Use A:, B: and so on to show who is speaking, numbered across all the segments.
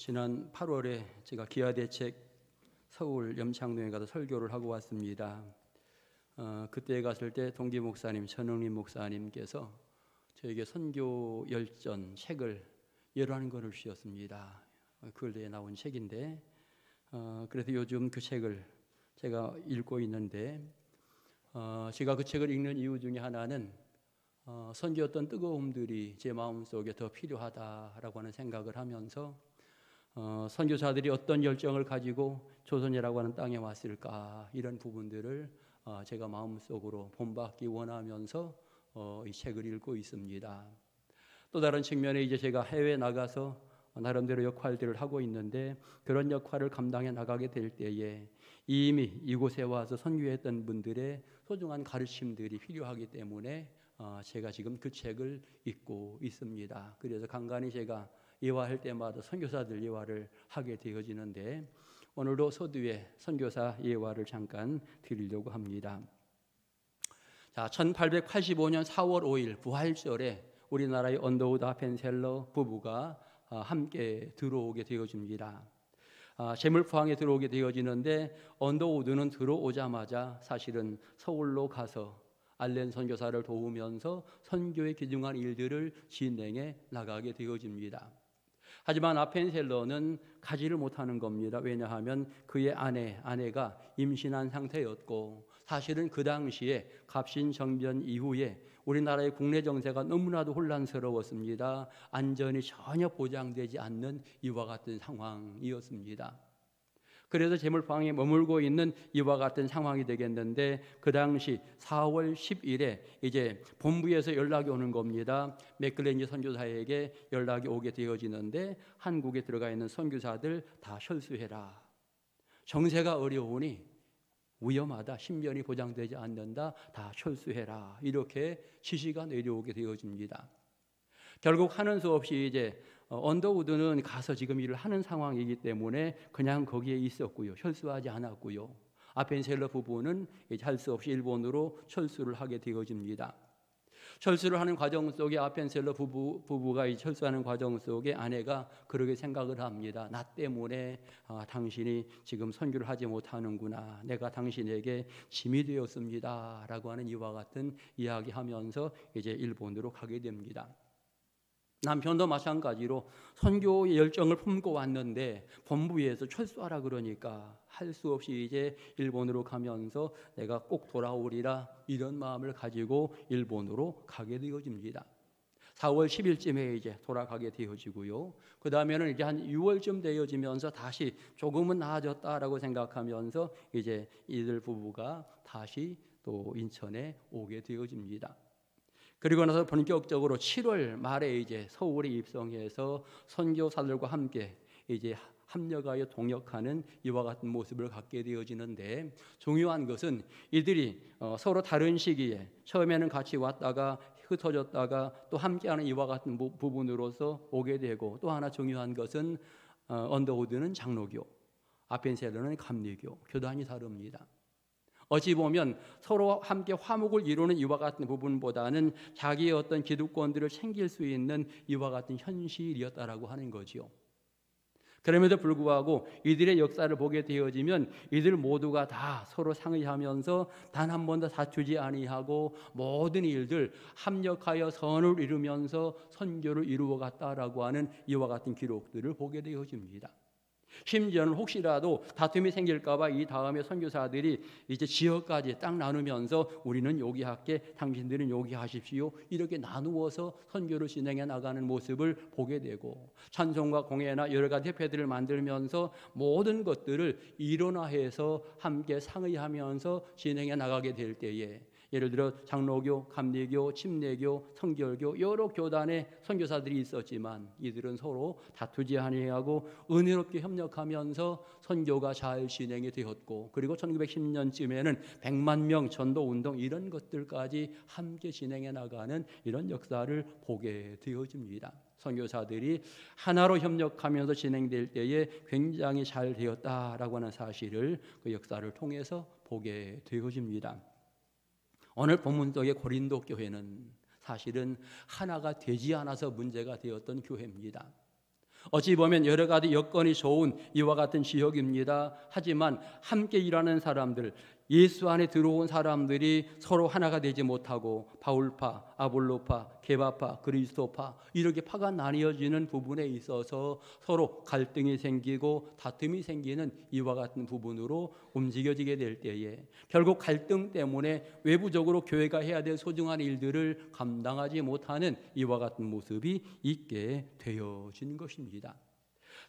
A: 지난 8월에 제가 기아대책 서울 염창동에 가서 설교를 하고 왔습니다. 그때 갔을 때 동기 목사님, 전흥림 목사님께서 저에게 선교 열전 책을 11권을 주셨습니다. 근래에 나온 책인데 그래서 요즘 그 책을 제가 읽고 있는데 제가 그 책을 읽는 이유 중에 하나는 선교 어떤 뜨거움들이 제 마음속에 더 필요하다라고 하는 생각을 하면서 선교사들이 어떤 열정을 가지고 조선이라고 하는 땅에 왔을까, 이런 부분들을 제가 마음속으로 본받기 원하면서 이 책을 읽고 있습니다. 또 다른 측면에 이제 제가 해외에 나가서 나름대로 역할들을 하고 있는데, 그런 역할을 감당해 나가게 될 때에 이미 이곳에 와서 선교했던 분들의 소중한 가르침들이 필요하기 때문에 제가 지금 그 책을 읽고 있습니다. 그래서 간간히 제가 예화할 때마다 선교사들 예화를 하게 되어지는데, 오늘도 서두에 선교사 예화를 잠깐 드리려고 합니다. 자, 1885년 4월 5일 부활절에 우리나라의 언더우드 아펜셀러 부부가 함께 들어오게 되어집니다. 제물포항에 들어오게 되어지는데, 언더우드는 들어오자마자 사실은 서울로 가서 알렌 선교사를 도우면서 선교에 기중한 일들을 진행해 나가게 되어집니다. 하지만 아펜셀러는 가지를 못하는 겁니다. 왜냐하면 그의 아내가 임신한 상태였고, 사실은 그 당시에 갑신정변 이후에 우리나라의 국내 정세가 너무나도 혼란스러웠습니다. 안전이 전혀 보장되지 않는 이와 같은 상황이었습니다. 그래서 제물포항에 머물고 있는 이와 같은 상황이 되겠는데, 그 당시 4월 10일에 이제 본부에서 연락이 오는 겁니다. 맥클렌지 선교사에게 연락이 오게 되어지는데, 한국에 들어가 있는 선교사들 다 철수해라. 정세가 어려우니 위험하다, 신변이 보장되지 않는다, 다 철수해라, 이렇게 지시가 내려오게 되어집니다. 결국 하는 수 없이 이제 언더우드는 가서 지금 일을 하는 상황이기 때문에 그냥 거기에 있었고요, 철수하지 않았고요. 아펜셀러 부부는 할 수 없이 일본으로 철수를 하게 되어집니다. 철수를 하는 과정 속에 아펜셀러 부부가 철수하는 과정 속에 아내가 그렇게 생각을 합니다. 나 때문에 당신이 지금 선교를 하지 못하는구나, 내가 당신에게 짐이 되었습니다 라고 하는 이와 같은 이야기하면서 이제 일본으로 가게 됩니다. 남편도 마찬가지로 선교의 열정을 품고 왔는데 본부에서 철수하라 그러니까 할 수 없이 이제 일본으로 가면서 내가 꼭 돌아오리라, 이런 마음을 가지고 일본으로 가게 되어집니다. 4월 10일쯤에 이제 돌아가게 되어지고요. 그 다음에는 이제 한 6월쯤 되어지면서 다시 조금은 나아졌다라고 생각하면서 이제 이들 부부가 다시 또 인천에 오게 되어집니다. 그리고 나서 본격적으로 7월 말에 이제 서울에 입성해서 선교사들과 함께 이제 합력하여 동역하는 이와 같은 모습을 갖게 되어지는데, 중요한 것은 이들이 서로 다른 시기에 처음에는 같이 왔다가 흩어졌다가 또 함께하는 이와 같은 부분으로서 오게 되고, 또 하나 중요한 것은 언더우드는 장로교, 아펜셀러는 감리교, 교단이 다릅니다. 어찌 보면 서로 함께 화목을 이루는 이와 같은 부분보다는 자기의 어떤 기득권들을 챙길 수 있는 이와 같은 현실이었다라고 하는 거지요. 그럼에도 불구하고 이들의 역사를 보게 되어지면 이들 모두가 다 서로 상의하면서 단 한 번도 다투지 아니하고 모든 일들 합력하여 선을 이루면서 선교를 이루어갔다라고 하는 이와 같은 기록들을 보게 되어집니다. 심지어는 혹시라도 다툼이 생길까 봐 이 다음에 선교사들이 이제 지역까지 딱 나누면서 우리는 여기 할게, 당신들은 여기 하십시오, 이렇게 나누어서 선교를 진행해 나가는 모습을 보게 되고, 찬송과 공예나 여러 가지 협회들을 만들면서 모든 것들을 일원화해서 함께 상의하면서 진행해 나가게 될 때에, 예를 들어 장로교, 감리교, 침례교, 성결교 여러 교단의 선교사들이 있었지만 이들은 서로 다투지 아니하고 은혜롭게 협력하면서 선교가 잘 진행이 되었고, 그리고 1910년쯤에는 100만 명 전도 운동, 이런 것들까지 함께 진행해 나가는 이런 역사를 보게 되어집니다. 선교사들이 하나로 협력하면서 진행될 때에 굉장히 잘 되었다라고 하는 사실을 그 역사를 통해서 보게 되어집니다. 오늘 본문 속의 고린도 교회는 사실은 하나가 되지 않아서 문제가 되었던 교회입니다. 어찌 보면 여러 가지 여건이 좋은 이와 같은 지역입니다. 하지만 함께 일하는 사람들, 예수 안에 들어온 사람들이 서로 하나가 되지 못하고 바울파, 아볼로파, 게바파, 그리스도파 이렇게 파가 나뉘어지는 부분에 있어서 서로 갈등이 생기고 다툼이 생기는 이와 같은 부분으로 움직여지게 될 때에 결국 갈등 때문에 외부적으로 교회가 해야 될 소중한 일들을 감당하지 못하는 이와 같은 모습이 있게 되어지는 것입니다.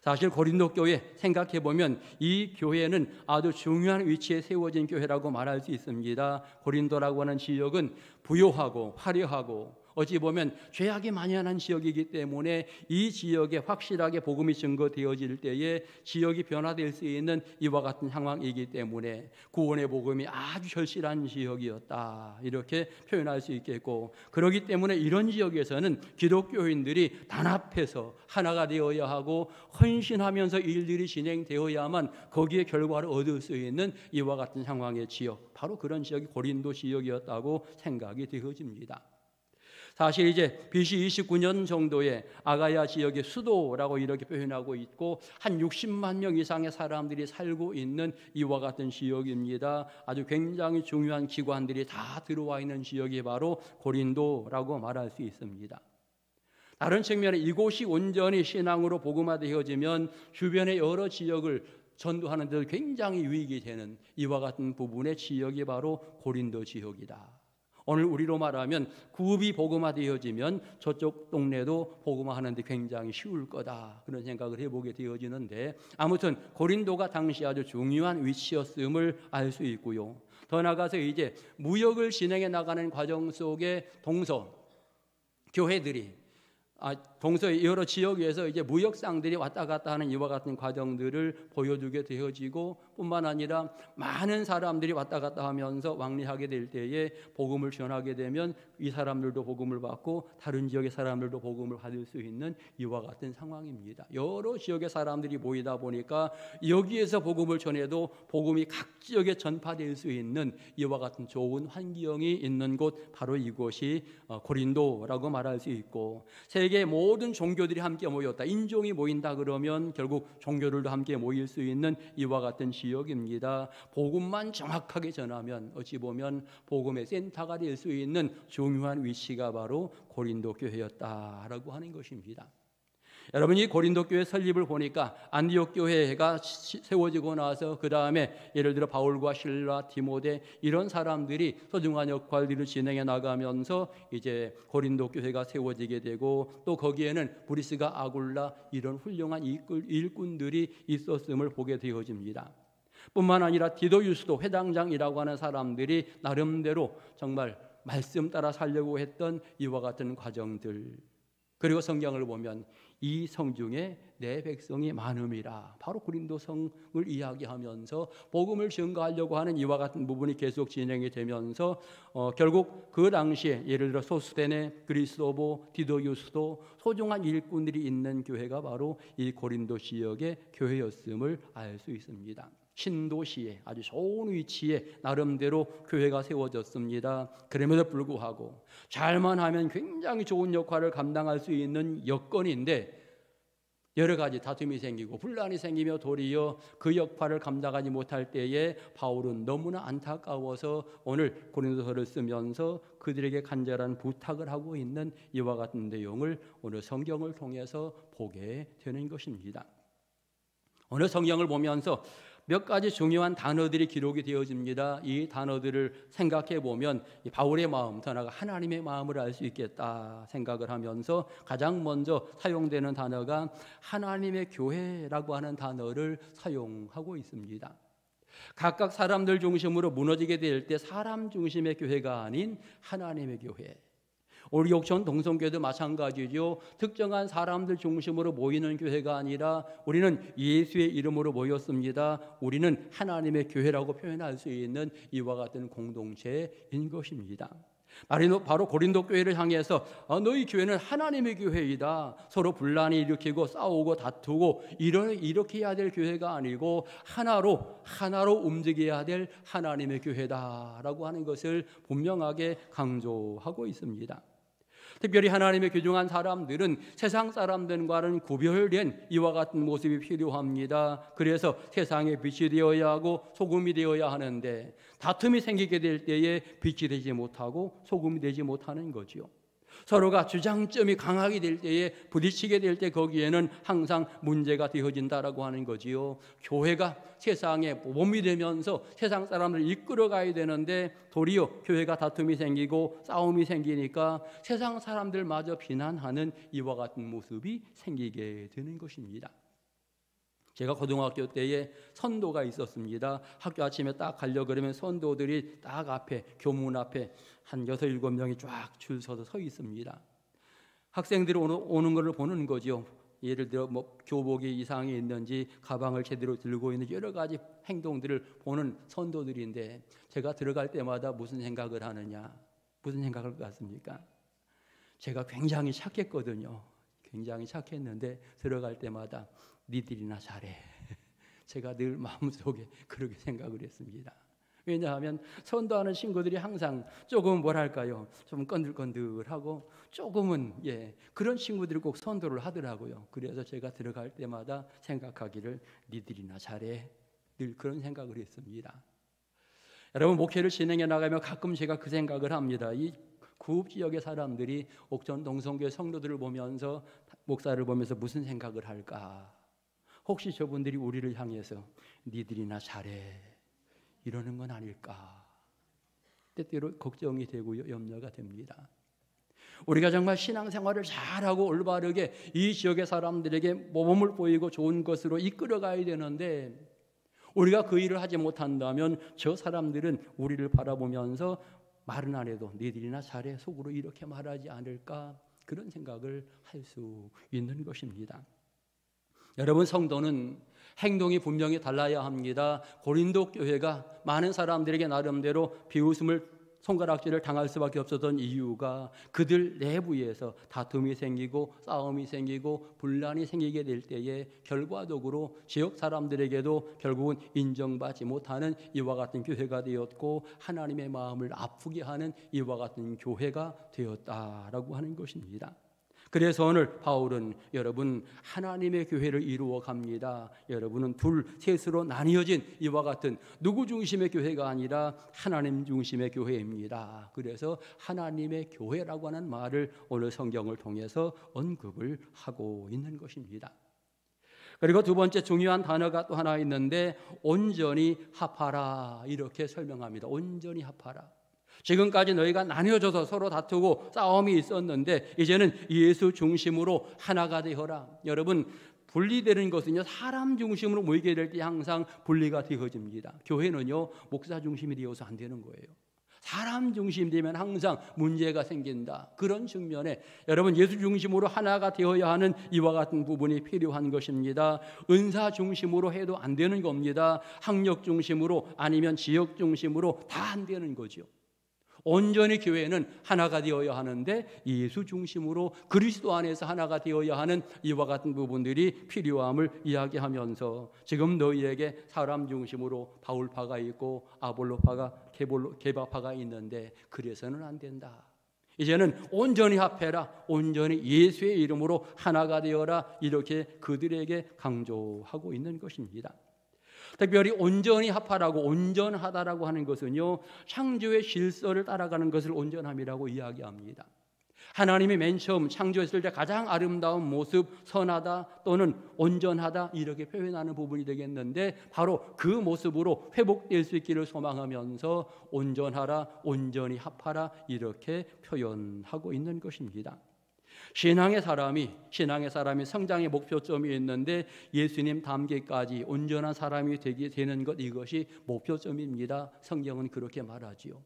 A: 사실 고린도 교회 생각해 보면 이 교회는 아주 중요한 위치에 세워진 교회라고 말할 수 있습니다. 고린도라고 하는 지역은 부요하고 화려하고 어찌 보면 죄악이 만연한 지역이기 때문에 이 지역에 확실하게 복음이 증거되어질 때에 지역이 변화될 수 있는 이와 같은 상황이기 때문에 구원의 복음이 아주 절실한 지역이었다 이렇게 표현할 수 있겠고, 그렇기 때문에 이런 지역에서는 기독교인들이 단합해서 하나가 되어야 하고 헌신하면서 일들이 진행되어야만 거기에 결과를 얻을 수 있는 이와 같은 상황의 지역, 바로 그런 지역이 고린도 지역이었다고 생각이 되어집니다. 사실 이제 BC 29년 정도에 아가야 지역의 수도라고 이렇게 표현하고 있고 한 60만 명 이상의 사람들이 살고 있는 이와 같은 지역입니다. 아주 굉장히 중요한 기관들이 다 들어와 있는 지역이 바로 고린도라고 말할 수 있습니다. 다른 측면에 이곳이 온전히 신앙으로 복음화되어지면 주변의 여러 지역을 전도하는 데 굉장히 유익이 되는 이와 같은 부분의 지역이 바로 고린도 지역이다. 오늘 우리로 말하면 구읍이 복음화되어지면 저쪽 동네도 복음화하는 데 굉장히 쉬울 거다 그런 생각을 해보게 되어지는데, 아무튼 고린도가 당시 아주 중요한 위치였음을 알 수 있고요. 더 나아가서 이제 무역을 진행해 나가는 과정 속에 동서 교회들이 동서의 여러 지역에서 이제 무역상들이 왔다 갔다 하는 이와 같은 과정들을 보여주게 되어지고, 뿐만 아니라 많은 사람들이 왔다 갔다 하면서 왕래하게 될 때에 복음을 전하게 되면 이 사람들도 복음을 받고 다른 지역의 사람들도 복음을 받을 수 있는 이와 같은 상황입니다. 여러 지역의 사람들이 모이다 보니까 여기에서 복음을 전해도 복음이 각 지역에 전파될 수 있는 이와 같은 좋은 환경이 있는 곳, 바로 이곳이 고린도라고 말할 수 있고, 세계 모든 종교들이 함께 모였다, 인종이 모인다 그러면 결국 종교들도 함께 모일 수 있는 이와 같은 지역입니다. 복음만 정확하게 전하면 어찌 보면 복음의 센터가 될 수 있는 중요한 위치가 바로 고린도 교회였다라고 하는 것입니다. 여러분, 이 고린도 교회 설립을 보니까 안디옥 교회가 세워지고 나서 그 다음에 예를 들어 바울과 실라, 디모데 이런 사람들이 소중한 역할들을 진행해 나가면서 이제 고린도 교회가 세워지게 되고, 또 거기에는 브리스가, 아굴라 이런 훌륭한 일꾼들이 있었음을 보게 되어집니다. 뿐만 아니라 디도 유스도 회당장이라고 하는 사람들이 나름대로 정말 말씀 따라 살려고 했던 이와 같은 과정들, 그리고 성경을 보면 이 성 중에 내 백성이 많음이라, 바로 고린도 성을 이야기하면서 복음을 증거하려고 하는 이와 같은 부분이 계속 진행이 되면서 결국 그 당시에 예를 들어 소스데네, 그리스도보, 디도유스도 소중한 일꾼들이 있는 교회가 바로 이 고린도 지역의 교회였음을 알 수 있습니다. 신도시에 아주 좋은 위치에 나름대로 교회가 세워졌습니다. 그럼에도 불구하고 잘만 하면 굉장히 좋은 역할을 감당할 수 있는 여건인데, 여러 가지 다툼이 생기고 분란이 생기며 도리어 그 역할을 감당하지 못할 때에 바울은 너무나 안타까워서 오늘 고린도서를 쓰면서 그들에게 간절한 부탁을 하고 있는 이와 같은 내용을 오늘 성경을 통해서 보게 되는 것입니다. 오늘 성경을 보면서 몇 가지 중요한 단어들이 기록이 되어집니다. 이 단어들을 생각해 보면 바울의 마음, 더 나아가 하나님의 마음을 알 수 있겠다 생각을 하면서 가장 먼저 사용되는 단어가 하나님의 교회라고 하는 단어를 사용하고 있습니다. 각각 사람들 중심으로 무너지게 될 때 사람 중심의 교회가 아닌 하나님의 교회, 우리 옥천 동성교회도 마찬가지죠. 특정한 사람들 중심으로 모이는 교회가 아니라 우리는 예수의 이름으로 모였습니다. 우리는 하나님의 교회라고 표현할 수 있는 이와 같은 공동체인 것입니다. 바로 고린도 교회를 향해서 너희 교회는 하나님의 교회이다, 서로 분란이 일으키고 싸우고 다투고 이렇게 해야 될 교회가 아니고 하나로 움직여야 될 하나님의 교회다라고 하는 것을 분명하게 강조하고 있습니다. 특별히 하나님의 귀중한 사람들은 세상 사람들과는 구별된 이와 같은 모습이 필요합니다. 그래서 세상의 빛이 되어야 하고 소금이 되어야 하는데 다툼이 생기게 될 때에 빛이 되지 못하고 소금이 되지 못하는 거지요. 서로가 주장점이 강하게 될 때에 부딪히게 될 때 거기에는 항상 문제가 되어진다라고 하는 거지요. 교회가 세상의 몸이 되면서 세상 사람들을 이끌어가야 되는데 도리어 교회가 다툼이 생기고 싸움이 생기니까 세상 사람들마저 비난하는 이와 같은 모습이 생기게 되는 것입니다. 제가 고등학교 때에 선도가 있었습니다. 학교 아침에 딱 가려고 그러면 선도들이 딱 앞에 교문 앞에 한 6, 7명이 쫙 줄 서서 서 있습니다. 학생들이 오는 것을 보는 거죠. 예를 들어 뭐 교복이 이상이 있는지 가방을 제대로 들고 있는지 여러 가지 행동들을 보는 선도들인데 제가 들어갈 때마다 무슨 생각을 하느냐, 무슨 생각을 갖습니까? 제가 굉장히 착했거든요. 굉장히 착했는데 들어갈 때마다 니들이나 잘해. 제가 늘 마음속에 그렇게 생각을 했습니다. 왜냐하면 선도하는 친구들이 항상 조금 뭐랄까요, 좀 건들건들하고 조금은 그런 친구들이 꼭 선도를 하더라고요. 그래서 제가 들어갈 때마다 생각하기를 니들이나 잘해. 늘 그런 생각을 했습니다. 여러분, 목회를 진행해 나가면 가끔 제가 그 생각을 합니다. 이 구읍 지역의 사람들이 옥천 동성교회 성도들을 보면서 목사를 보면서 무슨 생각을 할까? 혹시 저분들이 우리를 향해서 니들이나 잘해 이러는 건 아닐까? 때때로 걱정이 되고요, 염려가 됩니다. 우리가 정말 신앙생활을 잘하고 올바르게 이 지역의 사람들에게 모범을 보이고 좋은 것으로 이끌어가야 되는데 우리가 그 일을 하지 못한다면 저 사람들은 우리를 바라보면서 말은 안 해도 니들이나 잘해 속으로 이렇게 말하지 않을까? 그런 생각을 할 수 있는 것입니다. 여러분, 성도는 행동이 분명히 달라야 합니다. 고린도 교회가 많은 사람들에게 나름대로 비웃음을 손가락질을 당할 수밖에 없었던 이유가 그들 내부에서 다툼이 생기고 싸움이 생기고 분란이 생기게 될 때에 결과적으로 지역 사람들에게도 결국은 인정받지 못하는 이와 같은 교회가 되었고 하나님의 마음을 아프게 하는 이와 같은 교회가 되었다라고 하는 것입니다. 그래서 오늘 바울은 여러분 하나님의 교회를 이루어 갑니다. 여러분은 둘, 셋으로 나뉘어진 이와 같은 누구 중심의 교회가 아니라 하나님 중심의 교회입니다. 그래서 하나님의 교회라고 하는 말을 오늘 성경을 통해서 언급을 하고 있는 것입니다. 그리고 두 번째 중요한 단어가 또 하나 있는데 온전히 합하라 이렇게 설명합니다. 온전히 합하라. 지금까지 너희가 나뉘어져서 서로 다투고 싸움이 있었는데 이제는 예수 중심으로 하나가 되어라. 여러분, 분리되는 것은요 사람 중심으로 모이게 될 때 항상 분리가 되어집니다. 교회는요 목사 중심이 되어서 안 되는 거예요. 사람 중심 되면 항상 문제가 생긴다. 그런 측면에 여러분 예수 중심으로 하나가 되어야 하는 이와 같은 부분이 필요한 것입니다. 은사 중심으로 해도 안 되는 겁니다. 학력 중심으로 아니면 지역 중심으로 다 안 되는 거죠. 온전히 교회는 하나가 되어야 하는데 예수 중심으로 그리스도 안에서 하나가 되어야 하는 이와 같은 부분들이 필요함을 이야기하면서 지금 너희에게 사람 중심으로 바울파가 있고 아볼로파가 게바파가 있는데 그래서는 안 된다. 이제는 온전히 합해라. 온전히 예수의 이름으로 하나가 되어라. 이렇게 그들에게 강조하고 있는 것입니다. 특별히 온전히 합하라고 온전하다라고 하는 것은요 창조의 질서를 따라가는 것을 온전함이라고 이야기합니다. 하나님이 맨 처음 창조했을 때 가장 아름다운 모습 선하다 또는 온전하다 이렇게 표현하는 부분이 되겠는데 바로 그 모습으로 회복될 수 있기를 소망하면서 온전하라 온전히 합하라 이렇게 표현하고 있는 것입니다. 신앙의 사람이 성장의 목표점이 있는데 예수님 닮기까지 온전한 사람이 되는 것 이것이 목표점입니다. 성경은 그렇게 말하지요.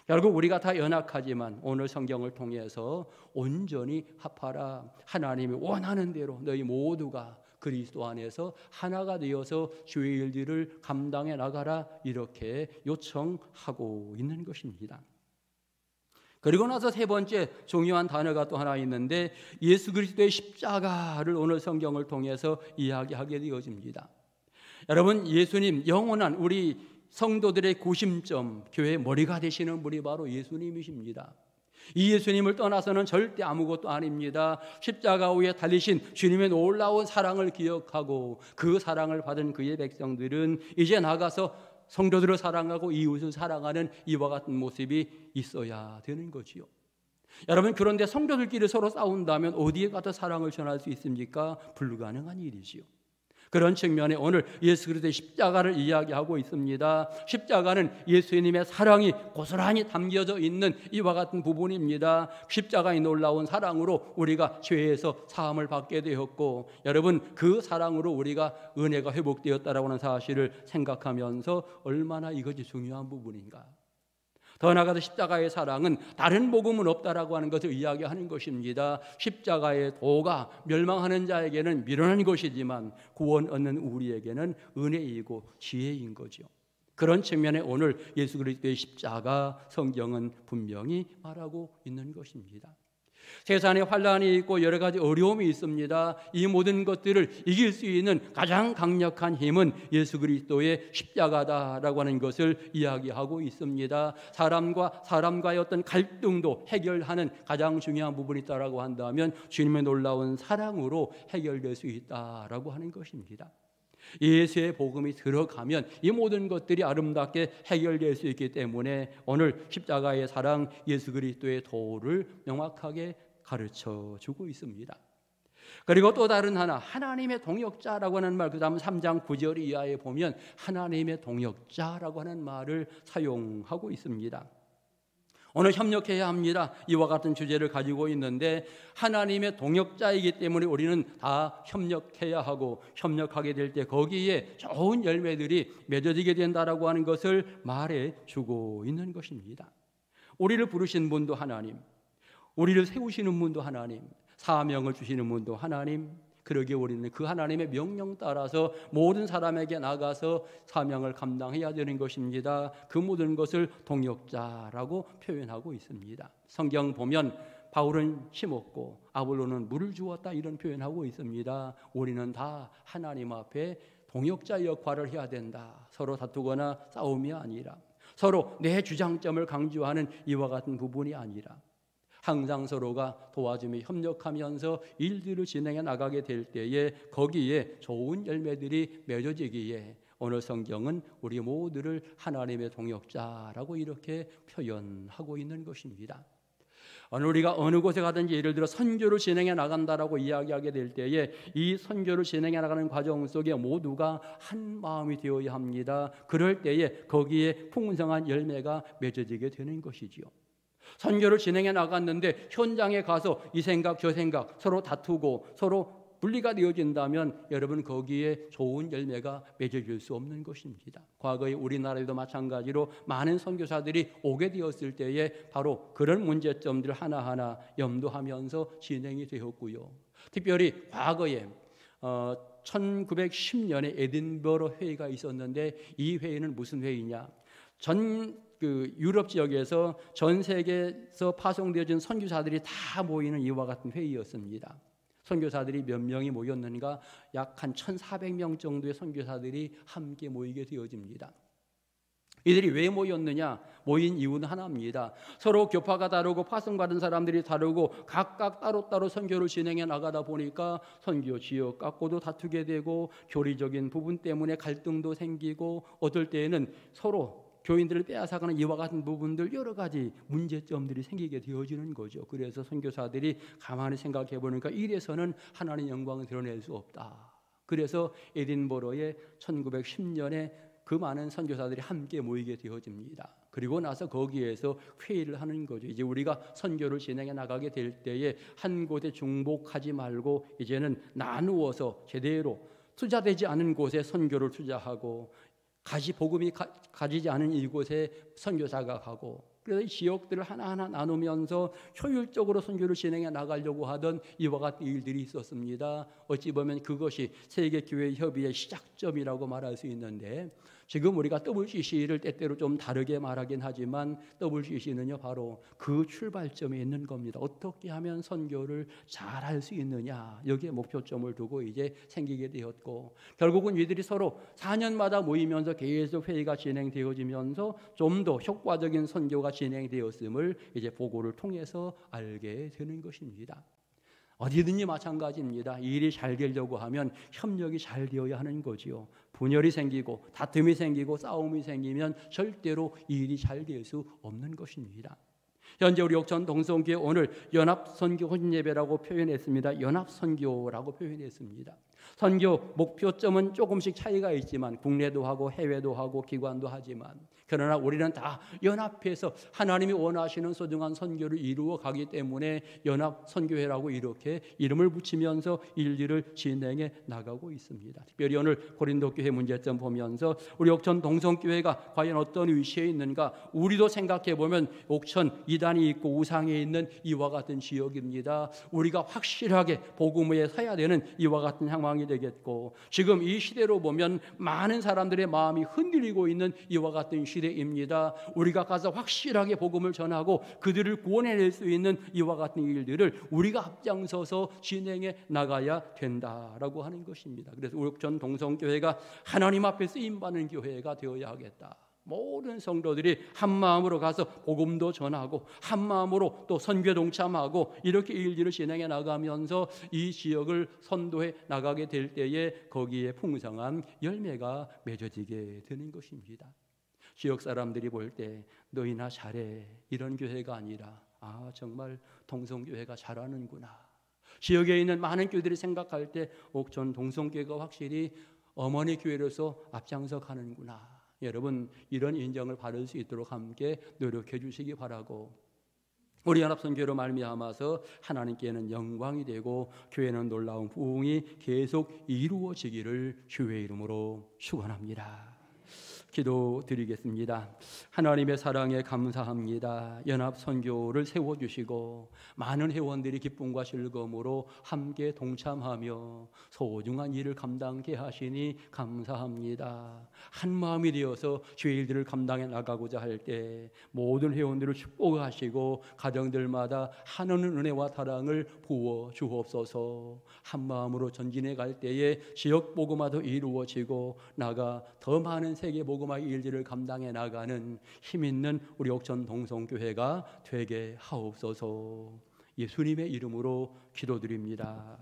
A: 결국 우리가 다 연약하지만 오늘 성경을 통해서 온전히 합하라. 하나님이 원하는 대로 너희 모두가 그리스도 안에서 하나가 되어서 주의 일들을 감당해 나가라 이렇게 요청하고 있는 것입니다. 그리고 나서 세 번째 중요한 단어가 또 하나 있는데 예수 그리스도의 십자가를 오늘 성경을 통해서 이야기하게 되어집니다. 여러분 예수님 영원한 우리 성도들의 구심점 교회의 머리가 되시는 분이 바로 예수님이십니다. 이 예수님을 떠나서는 절대 아무것도 아닙니다. 십자가 위에 달리신 주님의 놀라운 사랑을 기억하고 그 사랑을 받은 그의 백성들은 이제 나가서 성도들을 사랑하고 이웃을 사랑하는 이와 같은 모습이 있어야 되는 거지요. 여러분, 그런데 성도들끼리 서로 싸운다면 어디에 가서 사랑을 전할 수 있습니까? 불가능한 일이지요. 그런 측면에 오늘 예수 그리스도의 십자가를 이야기하고 있습니다. 십자가는 예수님의 사랑이 고스란히 담겨져 있는 이와 같은 부분입니다. 십자가의 놀라운 사랑으로 우리가 죄에서 사함을 받게 되었고, 여러분, 그 사랑으로 우리가 은혜가 회복되었다라고 하는 사실을 생각하면서 얼마나 이것이 중요한 부분인가. 더 나아가서 십자가의 사랑은 다른 복음은 없다라고 하는 것을 이야기하는 것입니다. 십자가의 도가 멸망하는 자에게는 미련한 것이지만 구원 얻는 우리에게는 은혜이고 지혜인 거죠. 그런 측면에 오늘 예수 그리스도의 십자가 성경은 분명히 말하고 있는 것입니다. 세상에 환난이 있고 여러 가지 어려움이 있습니다. 이 모든 것들을 이길 수 있는 가장 강력한 힘은 예수 그리스도의 십자가다라고 하는 것을 이야기하고 있습니다. 사람과 사람과의 어떤 갈등도 해결하는 가장 중요한 부분이 있다라고 한다면 주님의 놀라운 사랑으로 해결될 수 있다라고 하는 것입니다. 예수의 복음이 들어가면 이 모든 것들이 아름답게 해결될 수 있기 때문에 오늘 십자가의 사랑, 예수 그리스도의 도를 명확하게 가르쳐 주고 있습니다. 그리고 또 다른 하나, 하나님의 동역자라고 하는 말, 그 다음 3장 9절 이하에 보면 하나님의 동역자라고 하는 말을 사용하고 있습니다. 오늘 협력해야 합니다. 이와 같은 주제를 가지고 있는데 하나님의 동역자이기 때문에 우리는 다 협력해야 하고 협력하게 될 때 거기에 좋은 열매들이 맺어지게 된다라고 하는 것을 말해주고 있는 것입니다. 우리를 부르신 분도 하나님, 우리를 세우시는 분도 하나님, 사명을 주시는 분도 하나님, 그러기에 우리는 그 하나님의 명령 따라서 모든 사람에게 나가서 사명을 감당해야 되는 것입니다. 그 모든 것을 동역자라고 표현하고 있습니다. 성경 보면 바울은 심었고 아볼로는 물을 주었다 이런 표현하고 있습니다. 우리는 다 하나님 앞에 동역자 역할을 해야 된다. 서로 다투거나 싸움이 아니라, 서로 내 주장점을 강조하는 이와 같은 부분이 아니라 항상 서로가 도와주며 협력하면서 일들을 진행해 나가게 될 때에 거기에 좋은 열매들이 맺어지기에 오늘 성경은 우리 모두를 하나님의 동역자라고 이렇게 표현하고 있는 것입니다. 오늘 우리가 어느 곳에 가든지 예를 들어 선교를 진행해 나간다라고 이야기하게 될 때에 이 선교를 진행해 나가는 과정 속에 모두가 한 마음이 되어야 합니다. 그럴 때에 거기에 풍성한 열매가 맺어지게 되는 것이지요. 선교를 진행해 나갔는데 현장에 가서 이 생각 저 생각 서로 다투고 서로 분리가 되어진다면 여러분 거기에 좋은 열매가 맺어질 수 없는 것입니다. 과거에 우리나라에도 마찬가지로 많은 선교사들이 오게 되었을 때에 바로 그런 문제점들을 하나하나 염두하면서 진행이 되었고요. 특별히 과거에 1910년에 에딘버러 회의가 있었는데 이 회의는 무슨 회의냐? 유럽 지역에서 전 세계에서 파송되어진 선교사들이 다 모이는 이와 같은 회의였습니다. 선교사들이 몇 명이 모였는가? 약 한 1,400명 정도의 선교사들이 함께 모이게 되어집니다. 이들이 왜 모였느냐? 모인 이유는 하나입니다. 서로 교파가 다르고 파송받은 사람들이 다르고 각각 따로따로 선교를 진행해 나가다 보니까 선교 지역 갖고도 다투게 되고 교리적인 부분 때문에 갈등도 생기고 어떨 때에는 서로 교인들을 빼앗아가는 이와 같은 부분들 여러 가지 문제점들이 생기게 되어지는 거죠. 그래서 선교사들이 가만히 생각해 보니까 이래서는 하나님의 영광을 드러낼 수 없다. 그래서 에딘버러에 1910년에 그 많은 선교사들이 함께 모이게 되어집니다. 그리고 나서 거기에서 회의를 하는 거죠. 이제 우리가 선교를 진행해 나가게 될 때에 한 곳에 중복하지 말고 이제는 나누어서 제대로 투자되지 않은 곳에 선교를 투자하고 복음이 가지지 않은 이곳에 선교사가 가고 그래서 이 지역들을 하나하나 나누면서 효율적으로 선교를 진행해 나가려고 하던 이와 같은 일들이 있었습니다. 어찌 보면 그것이 세계교회 협의의 시작점이라고 말할 수 있는데 지금 우리가 WCC를 때때로 좀 다르게 말하긴 하지만 WCC는요 바로 그 출발점에 있는 겁니다. 어떻게 하면 선교를 잘할 수 있느냐, 여기에 목표점을 두고 이제 생기게 되었고, 결국은 이들이 서로 4년마다 모이면서 계속 회의가 진행되어지면서 좀 더 효과적인 선교가 진행되었음을 이제 보고를 통해서 알게 되는 것입니다. 어디든지 마찬가지입니다. 일이 잘 되려고 하면 협력이 잘 되어야 하는 거지요. 분열이 생기고 다툼이 생기고 싸움이 생기면 절대로 일이 잘 될 수 없는 것입니다. 현재 우리 옥천 동성교회 오늘 연합선교 혼인예배라고 표현했습니다. 연합선교라고 표현했습니다. 선교 목표점은 조금씩 차이가 있지만 국내도 하고 해외도 하고 기관도 하지만, 그러나 우리는 다 연합해서 하나님이 원하시는 소중한 선교를 이루어 가기 때문에 연합선교회라고 이렇게 이름을 붙이면서 일들을 진행해 나가고 있습니다. 특별히 오늘 고린도교회 문제점 보면서 우리 옥천 동성교회가 과연 어떤 위치에 있는가, 우리도 생각해 보면 옥천 이단이 있고 우상에 있는 이와 같은 지역입니다. 우리가 확실하게 복음에 서야 되는 이와 같은 상황이 되겠고, 지금 이 시대로 보면 많은 사람들의 마음이 흔들리고 있는 이와 같은 시대입니다. 우리가 가서 확실하게 복음을 전하고 그들을 구원해낼 수 있는 이와 같은 일들을 우리가 앞장서서 진행해 나가야 된다라고 하는 것입니다. 그래서 옥천 동성교회가 하나님 앞에 쓰임받는 교회가 되어야 하겠다. 모든 성도들이 한 마음으로 가서 복음도 전하고 한 마음으로 또 선교 동참하고 이렇게 일들을 진행해 나가면서 이 지역을 선도해 나가게 될 때에 거기에 풍성한 열매가 맺어지게 되는 것입니다. 지역 사람들이 볼 때 너희나 잘해 이런 교회가 아니라, 아 정말 동성교회가 잘하는구나. 지역에 있는 많은 교회들이 생각할 때 옥천 동성교회가 확실히 어머니 교회로서 앞장서 가는구나. 여러분, 이런 인정을 받을 수 있도록 함께 노력해 주시기 바라고, 우리 연합선교로 말미암아서 하나님께는 영광이 되고 교회는 놀라운 부흥이 계속 이루어지기를 주의 이름으로 축원합니다. 기도드리겠습니다. 하나님의 사랑에 감사합니다. 연합선교를 세워주시고 많은 회원들이 기쁨과 즐거움으로 함께 동참하며 소중한 일을 감당케 하시니 감사합니다. 한 마음이 되어서 주의 일들을 감당해 나가고자 할 때 모든 회원들을 축복하시고 가정들마다 하나님의 은혜와 사랑을 부어 주옵소서. 한 마음으로 전진해 갈 때에 지역 복음화도 이루어지고 나가 더 많은 세계 복음화의 일들을 감당해 나가는 힘 있는 우리 옥천 동성교회가 되게 하옵소서. 예수님의 이름으로 기도드립니다.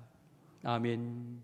A: 아멘.